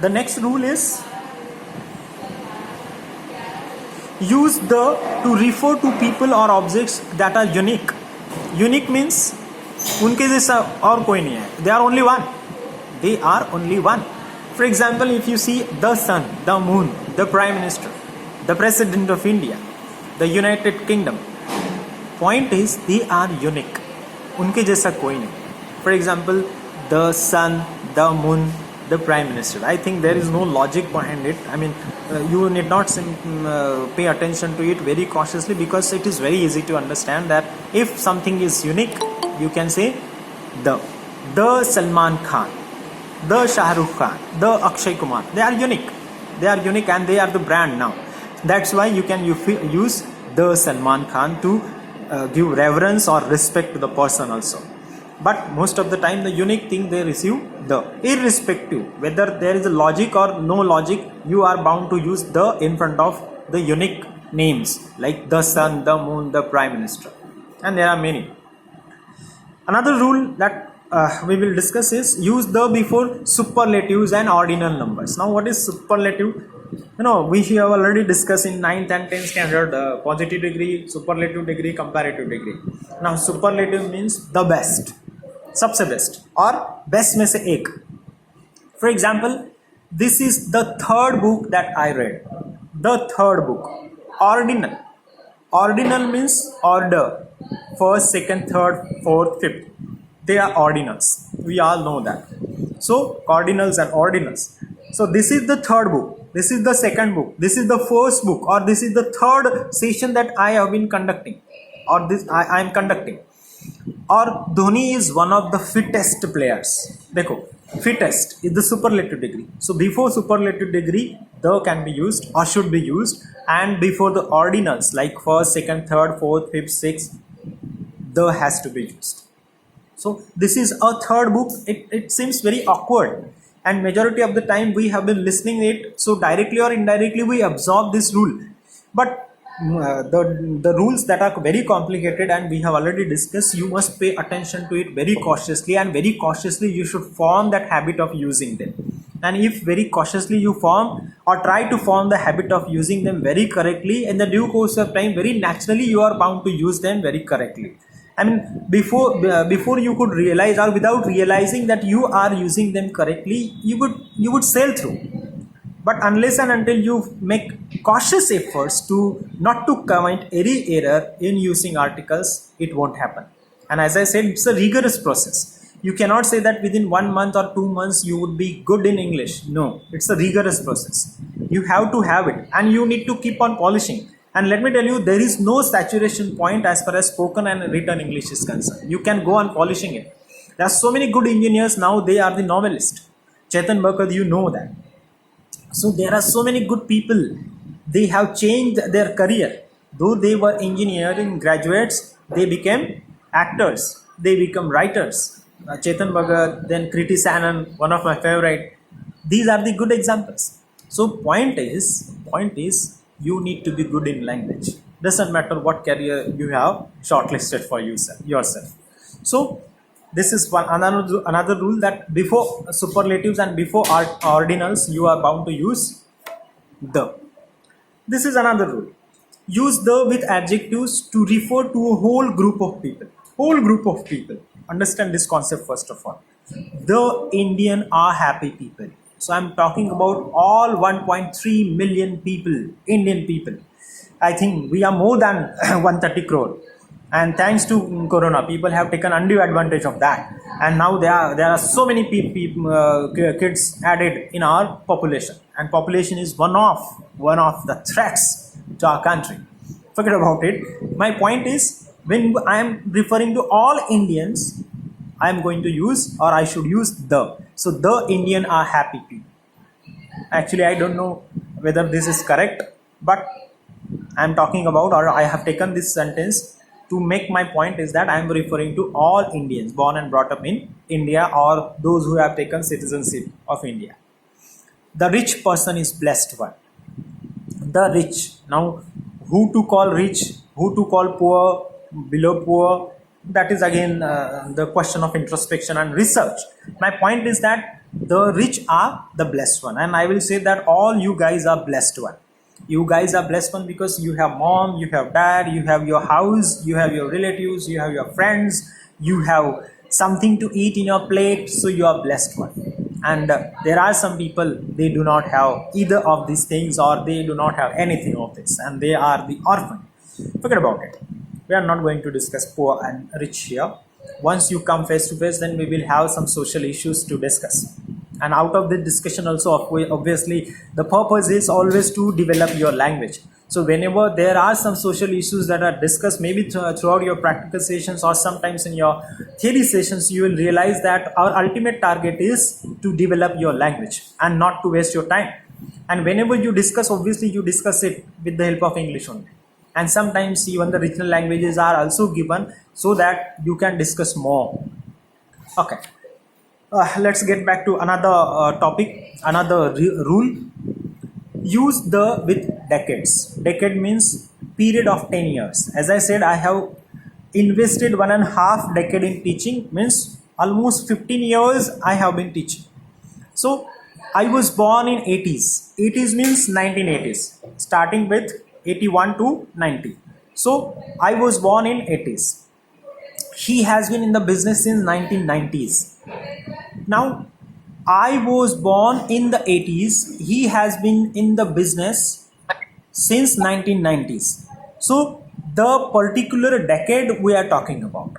The next rule is use the to refer to people or objects that are unique. Unique means उनके जैसा और कोई नहीं है. They are only one. They are only one. For example, if you see the sun, the moon, the prime minister, the president of India, the United Kingdom, point is they are unique. उनके जैसा कोई नहीं. For example, the sun, the moon, the prime minister. I think there is no logic behind it. I mean, you need not pay attention to it very cautiously, because it is very easy to understand that if something is unique, you can say the Salman Khan, the Shah Rukh Khan, the Akshay Kumar. They are unique. They are unique and they are the brand now. That's why you can use the Salman Khan to give reverence or respect to the person also. But most of the time the unique thing they receive the, irrespective whether there is a logic or no logic, you are bound to use the in front of the unique names like the sun, the moon, the prime minister, and there are many. Another rule that we will discuss is use the before superlatives and ordinal numbers. Now what is superlative? We have already discussed in 9th and 10th standard positive degree, superlative degree, comparative degree. Now superlative means the best, सबसे best और best में से एक. For example, this is the third book that I read. The third book. Ordinal. Ordinal means order. First, second, third, fourth, fifth. They are ordinals. We all know that. So cardinals and ordinals. So this is the third book. This is the second book. This is the first book, or this is the third session that I have been conducting, or this I am conducting. Or Dhoni is one of the fittest players. देखो, fittest is the superlative degree. So before superlative degree, the can be used or should be used, and before the ordinals like first, second, third, fourth, fifth, sixth, the has to be used. So this is a third book. It seems very awkward, and majority of the time we have been listening it, so directly or indirectly we absorb this rule. But the rules that are very complicated and we have already discussed, you must pay attention to it very cautiously, and very cautiously you should form that habit of using them. And if very cautiously you form or try to form the habit of using them very correctly, in the due course of time, very naturally you are bound to use them very correctly. I mean, before you could realize, or without realizing that you are using them correctly, you would sail through. But unless and until you make cautious efforts to not to commit any error in using articles, it won't happen. And as I said, it's a rigorous process. You cannot say that within 1 month or 2 months you would be good in English. No, it's a rigorous process. You have to have it, and you need to keep on polishing. And let me tell you, there is no saturation point as far as spoken and written English is concerned. You can go on polishing it. There are so many good engineers now, they are the novelists. Chetan Bhagat, you know that. So there are so many good people. They have changed their career. Though they were engineering graduates, they became actors. They become writers. Chetan Bhagat, then Kriti Sanon, one of my favorite. These are the good examples. So point is, you need to be good in language. Doesn't matter what career you have shortlisted for yourself. So this is another rule, that before superlatives and before ordinals you are bound to use the. This is another rule. Use the with adjectives to refer to a whole group of people. Whole group of people. Understand this concept first of all. The Indian are happy people. So I am talking about all 1.3 million people, Indian people. I think we are more than 130 crore. And thanks to Corona, people have taken undue advantage of that. And now there are so many kids added in our population. And population is one of the threats to our country. Forget about it. My point is, when I am referring to all Indians, I am going to use, or I should use the. So the Indian are happy people. Actually, I don't know whether this is correct, but I am talking about, or I have taken this sentence to make my point is that I am referring to all Indians born and brought up in India, or those who have taken citizenship of India. The rich person is blessed one. The rich. Now, who to call rich, who to call poor, below poor, that is again the question of introspection and research. My point is that The rich are the blessed one, and I will say that all you guys are blessed one. You guys are blessed one because you have mom, you have dad, you have your house, you have your relatives, you have your friends, you have something to eat in your plate, so you are blessed one. And there are some people, they do not have either of these things, or they do not have anything of this, and they are the orphan. Forget about it. We are not going to discuss poor and rich here. Once you come face to face, then we will have some social issues to discuss, and out of the discussion also, obviously the purpose is always to develop your language. So whenever there are some social issues that are discussed, maybe throughout your practical sessions or sometimes in your theory sessions, you will realize that our ultimate target is to develop your language and not to waste your time. And whenever you discuss, obviously you discuss it with the help of English only, and sometimes even the regional languages are also given so that you can discuss more. Okay, let's get back to another topic, another rule. Use the with decades. Decade means period of 10 years. As I said, I have invested 1.5 decade in teaching, means almost 15 years I have been teaching. So I was born in 80s. 80s means 1980s, starting with 81 to 90. So I was born in 80s. He has been in the business since 1990s. Now I was born in the 80s. He has been in the business since 1990s. So the particular decade we are talking about,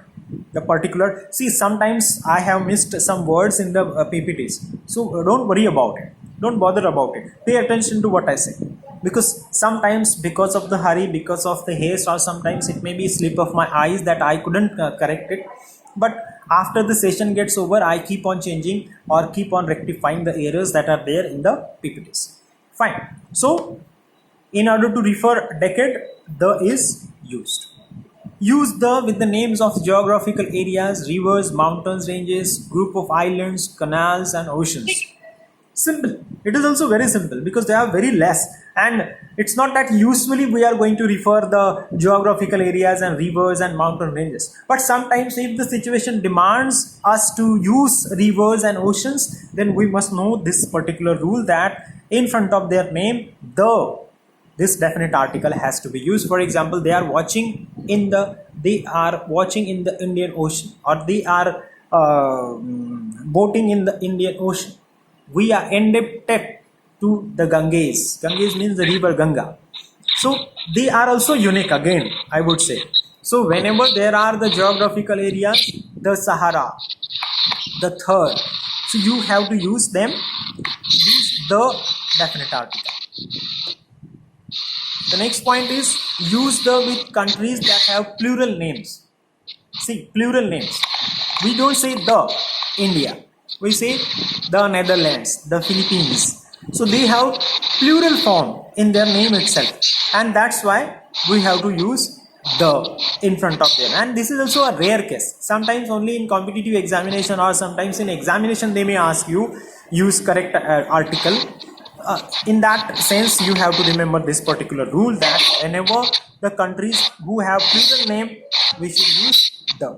the particular, see, sometimes I have missed some words in the PPTs. So don't worry about it. Don't bother about it. Pay attention to what I say. Because sometimes, because of the hurry, because of the haste, or sometimes it may be slip of my eyes that I couldn't correct it. But after the session gets over, I keep on changing or keep on rectifying the errors that are there in the PPTs. Fine. So in order to refer decade, the is used. Use the with the names of geographical areas, rivers, mountains, ranges, group of islands, canals and oceans. Simple. It is also very simple because they are very less, and it's not that usually we are going to refer the geographical areas and rivers and mountain ranges, but sometimes if the situation demands us to use rivers and oceans, then we must know this particular rule that in front of their name, this definite article has to be used. For example, they are watching in the Indian Ocean, or they are boating in the Indian Ocean. We are indebted to the Ganges. Ganges means the river Ganga. So they are also unique again, I would say. So whenever there are the geographical areas, the Sahara, the third, so you have to use them, use the definite article. The next point is use the with countries that have plural names. See, plural names. We don't say the India. We say the Netherlands, the Philippines. So they have plural form in their name itself, and that's why we have to use the in front of them. And this is also a rare case. Sometimes only in competitive examination, or sometimes in examination they may ask you use correct article. In that sense, you have to remember this particular rule that whenever the countries who have plural name, we should use the.